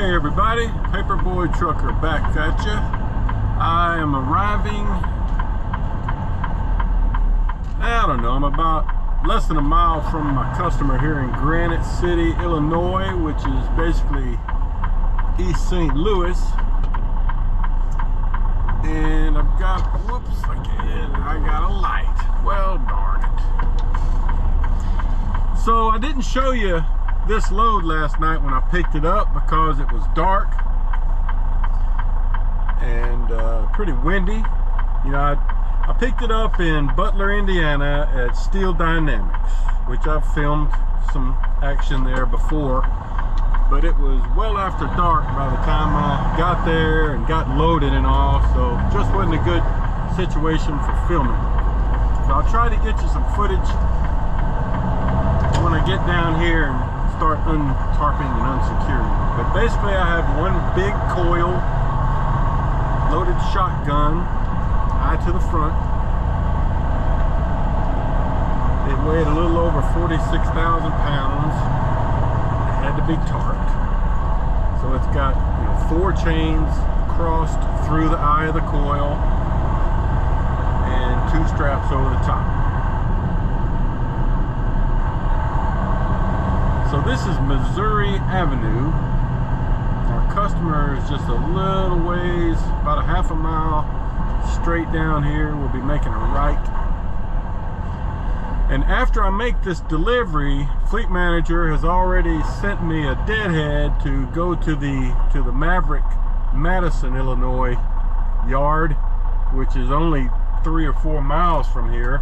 Hey everybody, Paperboy Trucker back at you. I am arriving, I don't know, I'm about less than a mile from my customer here in Granite City, Illinois, which is basically East St. Louis. And I've got, whoops, I got a light. Well, darn it. So I didn't show you this load last night when I picked it up because it was dark and pretty windy. You know, I picked it up in Butler, Indiana at Steel Dynamics, which I've filmed some action there before, but it was well after dark by the time I got there and got loaded and all, so just wasn't a good situation for filming. So I'll try to get you some footage when I get down here and start untarping and unsecuring. But basically I have one big coil, loaded shotgun, eye to the front. It weighed a little over 46,000 pounds. It had to be tarped. So it's got, you know, 4 chains crossed through the eye of the coil and 2 straps over the top. So this is Missouri Avenue. Our customer is just a little ways, about a half a mile straight down here. We'll be making a right. And after I make this delivery, Fleet Manager has already sent me a deadhead to go to the Maverick, Madison, Illinois yard, which is only 3 or 4 miles from here,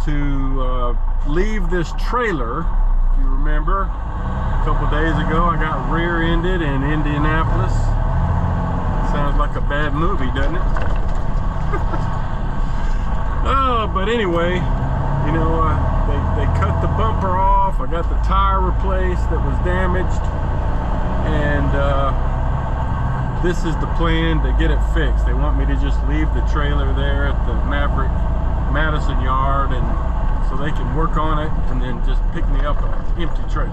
to leave this trailer. If you remember, a couple days ago I got rear-ended in Indianapolis. Sounds like a bad movie, doesn't it? Oh, but anyway, you know, they cut the bumper off. I got the tire replaced that was damaged, and this is the plan to get it fixed. They want me to just leave the trailer there at the Maverick Madison yard, and so they can work on it and then just pick me up an empty trailer.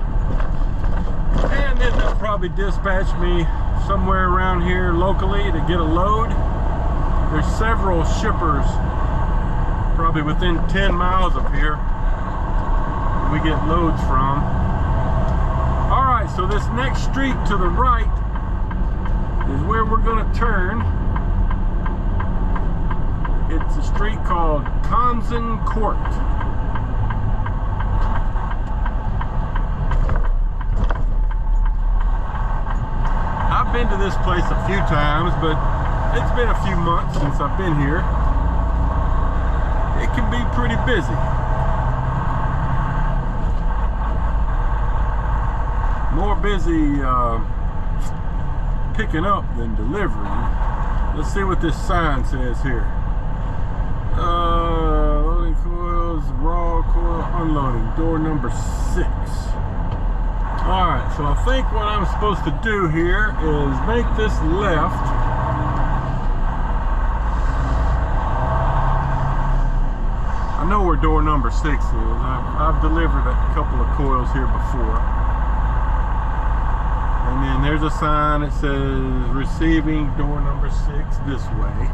And then they'll probably dispatch me somewhere around here locally to get a load. There's several shippers probably within 10 miles of here we get loads from. Alright, so this next street to the right is where we're going to turn. It's a street called Conzen Court. I've been to this place a few times, but it's been a few months since I've been here. It can be pretty busy. More busy picking up than delivering. Let's see what this sign says here. Loading coils, raw coil, unloading, door number 6. Alright, so I think what I'm supposed to do here is make this left. I know where door number 6 is. I've delivered a couple of coils here before. And then there's a sign that says receiving door number 6 this way.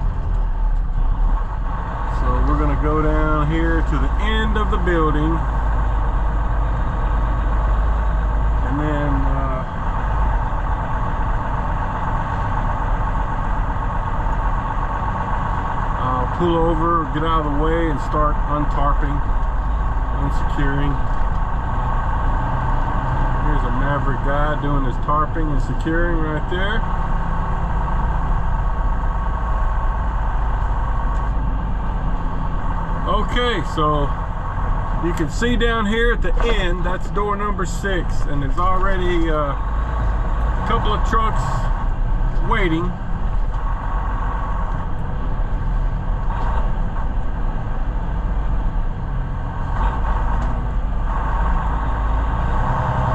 So we're going to go down here to the end of the building. And then I'll pull over, get out of the way, and start untarping, unsecuring. Here's a Maverick guy doing his tarping and securing right there. Okay, so you can see down here at the end, that's door number 6, and there's already a couple of trucks waiting.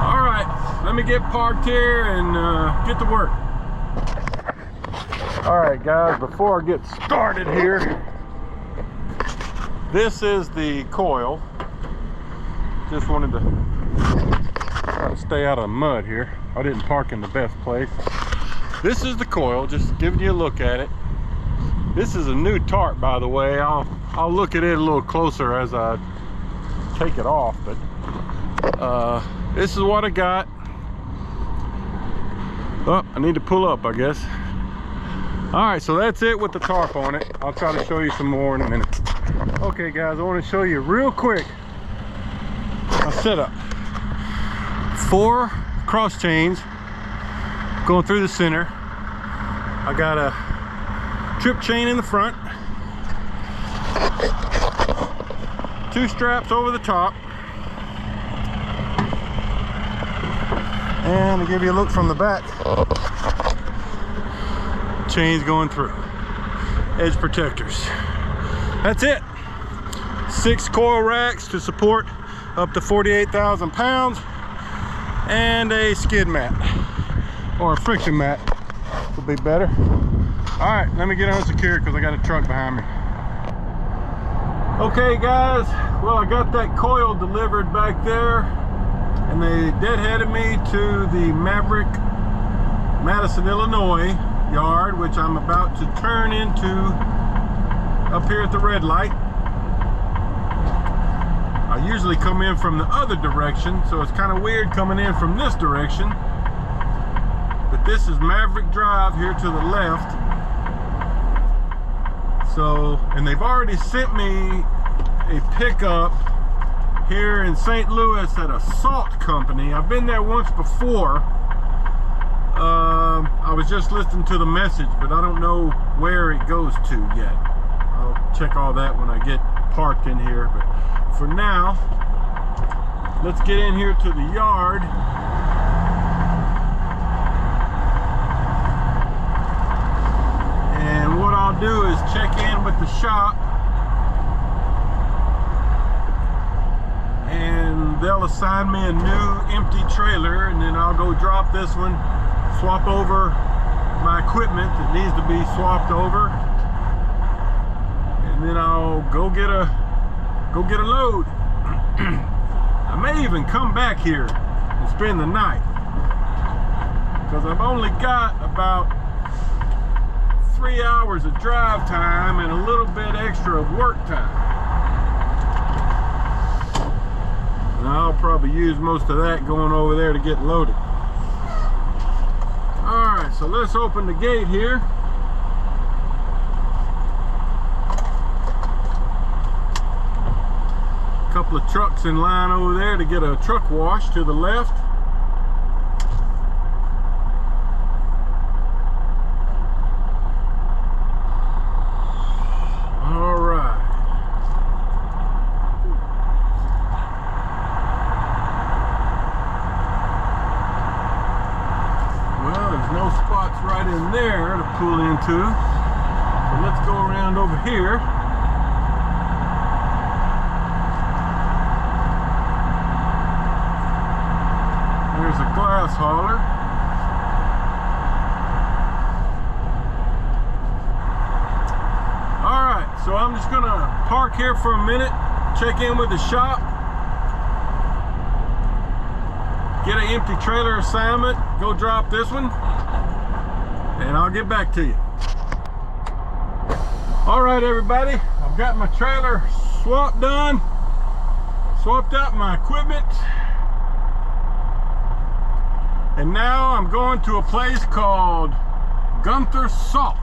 Alright, let me get parked here and get to work. Alright guys, before I get started here, this is the coil. Just wanted to try to stay out of the mud here. I didn't park in the best place. This is the coil, just giving you a look at it. This is a new tarp, by the way. I'll look at it a little closer as I take it off, but this is what I got. Oh, I need to pull up, I guess. All right, so that's it with the tarp on it. I'll try to show you some more in a minute. Okay guys, I want to show you real quick my setup. 4 cross chains going through the center. I got a trip chain in the front, 2 straps over the top, and to give you a look from the back, chains going through, edge protectors. That's it. 6 coil racks to support up to 48,000 pounds, and a skid mat or a friction mat would be better. All right, let me get unsecured because I got a truck behind me. Okay guys, well, I got that coil delivered back there, and they deadheaded me to the Maverick, Madison, Illinois yard, which I'm about to turn into up here at the red light. I usually come in from the other direction, so it's kind of weird coming in from this direction. But this is Maverick Drive here to the left. So, and they've already sent me a pickup here in St. Louis at a salt company. I've been there once before. I was just listening to the message, but I don't know where it goes to yet. I'll check all that when I get parked in here. But for now, let's get in here to the yard. And what I'll do is check in with the shop, and they'll assign me a new empty trailer, and then I'll go drop this one, swap over my equipment that needs to be swapped over, and then I'll go get a load. I may even come back here and spend the night, because I've only got about 3 hours of drive time and a little bit extra of work time, and I'll probably use most of that going over there to get loaded. Alright, so let's open the gate here. Couple of trucks in line over there to get a truck wash to the left. All right. Well, there's no spots right in there to pull into, so let's go around over here. There's a glass hauler. All right, so I'm just gonna park here for a minute, check in with the shop, get an empty trailer assignment, go drop this one, and I'll get back to you. All right, everybody, I've got my trailer swap done, swapped out my equipment. And now I'm going to a place called Gunther Salt.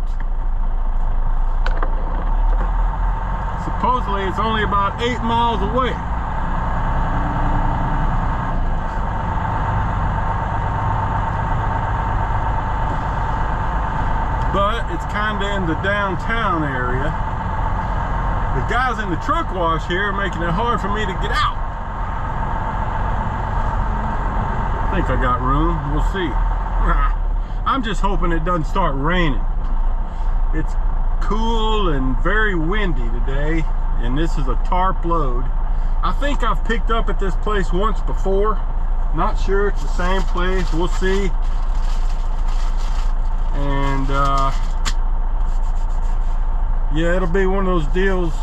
Supposedly it's only about 8 miles away. But it's kind of in the downtown area. The guys in the truck wash here are making it hard for me to get out. I think I got room, we'll see. I'm just hoping it doesn't start raining. It's cool and very windy today, and this is a tarp load. I think I've picked up at this place once before. Not sure it's the same place, we'll see. And yeah, it'll be one of those deals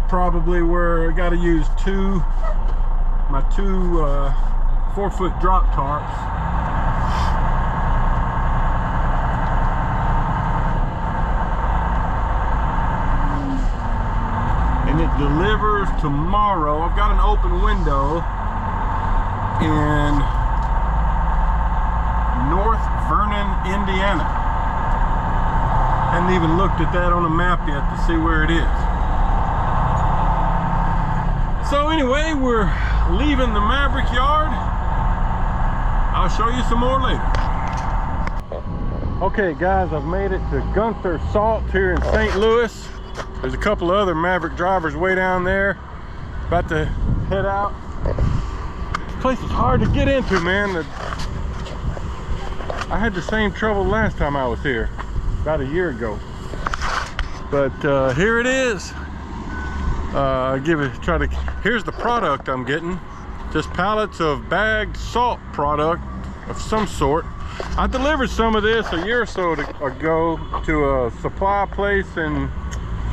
probably where I gotta use my two 4-foot drop tarps. delivers tomorrow. I've got an open window in North Vernon, Indiana. Hadn't even looked at that on a map yet to see where it is. So anyway, we're leaving the Maverick yard. I'll show you some more later. Okay guys, I've made it to Gunther Salt here in St. Louis. There's a couple of other Maverick drivers way down there. About to head out. This place is hard to get into, man. I had the same trouble last time I was here, about a year ago. But here it is. Here's the product I'm getting. Just pallets of bagged salt product of some sort. I delivered some of this a year or so ago to a supply place in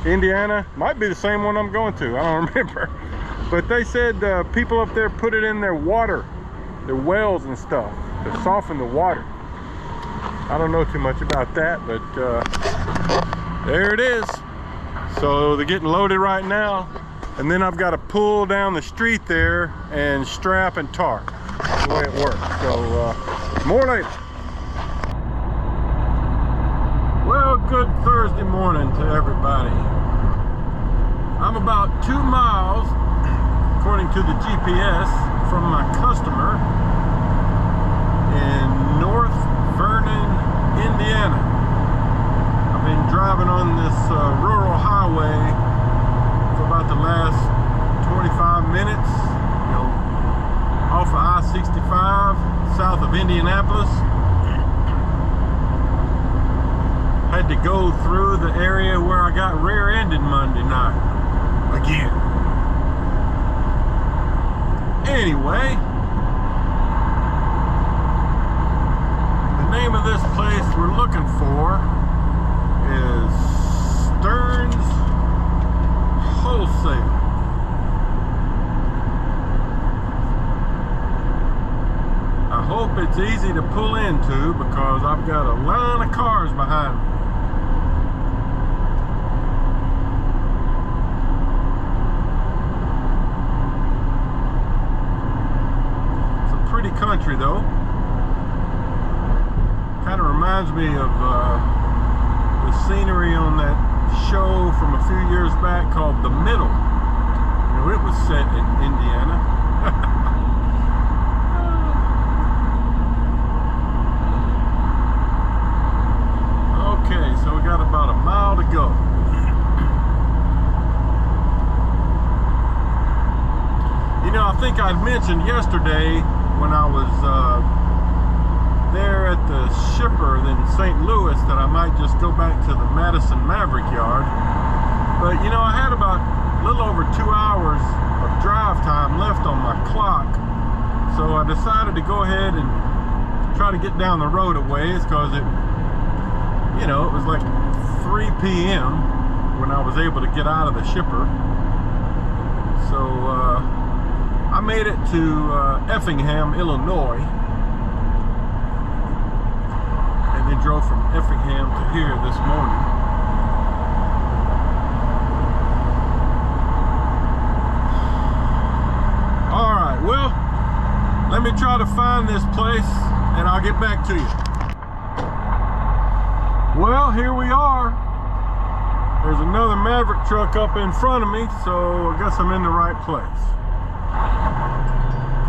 Indiana. Might be the same one I'm going to, I don't remember. But they said people up there put it in their water, their wells and stuff, to soften the water. I don't know too much about that, but there it is. So they're getting loaded right now, and then I've got to pull down the street there and strap and tar. That's the way it works. So more later. Well, good Thursday morning to everybody. I'm about 2 miles, according to the GPS, from my customer in North Vernon, Indiana. I've been driving on this rural highway for about the last 25 minutes, you know, off of I-65, south of Indianapolis. Had to go through the area where I got rear-ended Monday night again. Anyway, the name of this place we're looking for is Stearns Wholesale. I hope it's easy to pull into because I've got a line of cars behind me. Pretty country though. Kind of reminds me of the scenery on that show from a few years back called The Middle. You know, it was set in Indiana. Okay, so we got about a mile to go. You know, I think I mentioned yesterday when I was there at the shipper in St. Louis that I might just go back to the Madison Maverick yard. But you know, I had about a little over 2 hours of drive time left on my clock, so I decided to go ahead and try to get down the road a ways, because it, you know, it was like 3 p.m. when I was able to get out of the shipper. So I made it to Effingham, Illinois, and then drove from Effingham to here this morning. All right, well, let me try to find this place and I'll get back to you. Well, here we are. There's another Maverick truck up in front of me, so I guess I'm in the right place.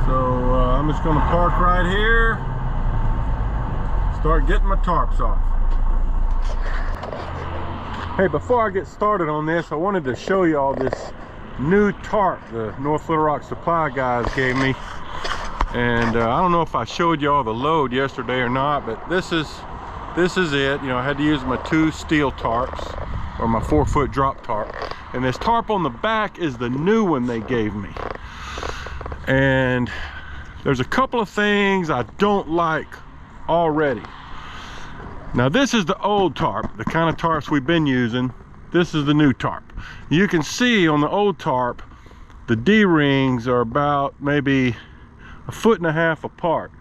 So I'm just gonna park right here, start getting my tarps off. Hey, before I get started on this, I wanted to show you all this new tarp the North Little Rock Supply guys gave me. And I don't know if I showed you all the load yesterday or not, but this is it. You know, I had to use my 2 steel tarps, or my 4-foot drop tarp. And this tarp on the back is the new one they gave me. And there's a couple of things I don't like already. Now this is the old tarp, the kind of tarps we've been using. This is the new tarp. You can see on the old tarp, the D-rings are about maybe 1.5 feet apart.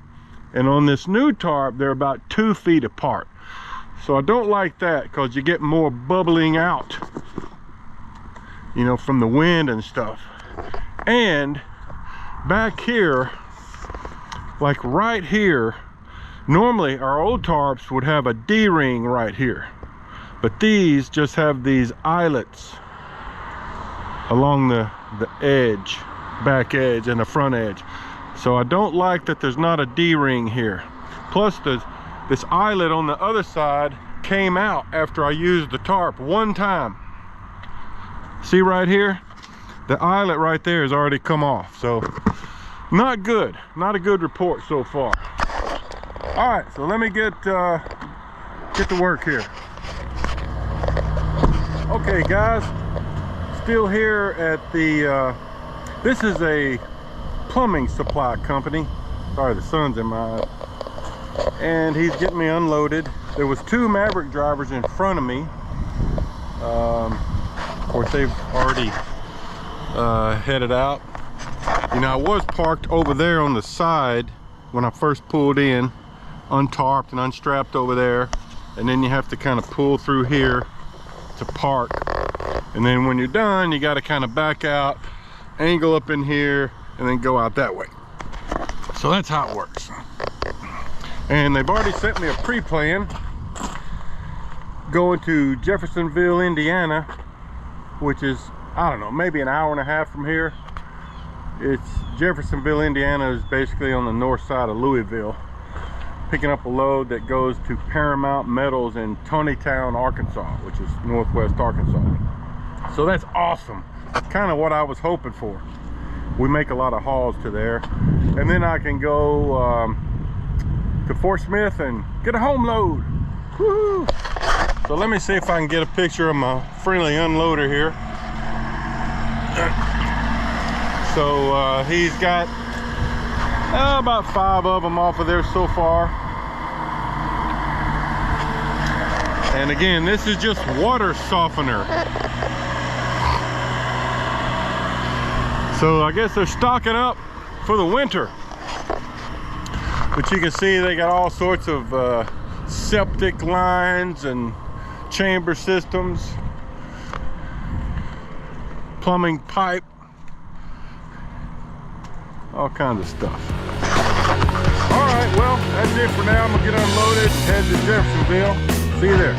And on this new tarp, they're about 2 feet apart. So I don't like that because you get more bubbling out. you know, from the wind and stuff. And back here, like right here, normally our old tarps would have a D-ring right here, but these just have these eyelets along the edge, back edge and the front edge. So I don't like that there's not a D-ring here. Plus this eyelet on the other side came out after I used the tarp one time. See right here? The eyelet right there has already come off. So not good, not a good report so far. All right, so let me get to work here. Okay guys, still here at the, this is a plumbing supply company. Sorry, the sun's in my eye. And he's getting me unloaded. There was 2 Maverick drivers in front of me. Of course, they've already headed out. You know, I was parked over there on the side when I first pulled in, untarped and unstrapped over there, and then you have to kind of pull through here to park, and then when you're done you got to kind of back out, angle up in here, and then go out that way. So that's how it works. And they've already sent me a pre-plan going to Jeffersonville, Indiana, which is, I don't know, maybe an hour and a half from here. It's Jeffersonville, Indiana is basically on the north side of Louisville, picking up a load that goes to Paramount Metals in Tonytown, Arkansas, which is northwest Arkansas. So that's awesome. That's kind of what I was hoping for. We make a lot of hauls to there, and then I can go to Fort Smith and get a home load. Woohoo! So let me see if I can get a picture of my friendly unloader here. So he's got about 5 of them off of there so far. And again, this is just water softener. So I guess they're stocking up for the winter. But you can see they got all sorts of septic lines and chamber systems, plumbing pipe, all kinds of stuff. All right, well, that's it for now. I'm gonna get unloaded and head to Jeffersonville. See you there.